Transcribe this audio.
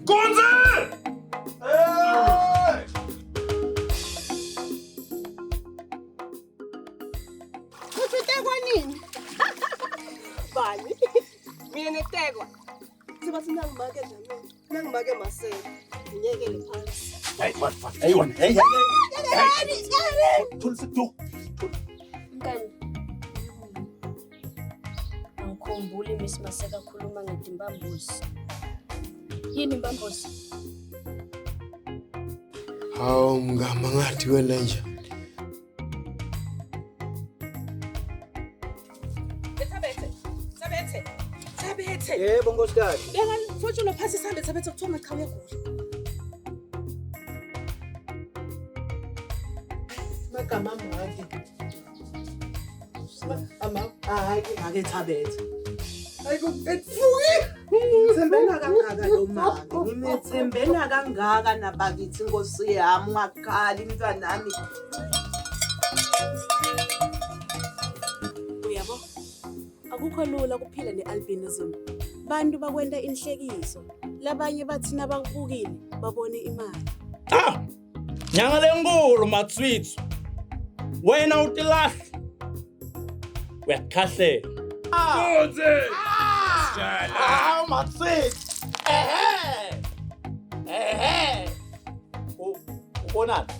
Kunzi! Hey! Utekwa nini? Bani? Mina netekwa. Sibathi nangimake Dlamini. Nangimake Masela. Ngiyekele phansi. Hey, what? Hey. Thulisitu. Nkani. Angikhumbuli Miss Maseka khuluma ngedimbambuzi. Yini imbambuzi? Hawu mngama ngathi wena nje. Sabethe. Yebo nkosikazi. Beka mfutsholo phasi sihambe Sabethe kuthiwa ngaqhawe egula. Magama amaki. Hayi ake Thabethe. Ayiku etfuki. Ngithembela kangaka lo mama. Ngimethembela kangaka nabakithi Nkosi yami ungakhali mntwanami. Uyabo? Akukho lula kuphila nealbinism. Bantu bakwenta inhlekiso. Labanye bathi nabakubukile babone imali. Nyanga lenkulu Matswitsu. Wena utilahla. Uyakhahlela. Kunzi! Hawu Matswitsu. Ehe. Ubonani?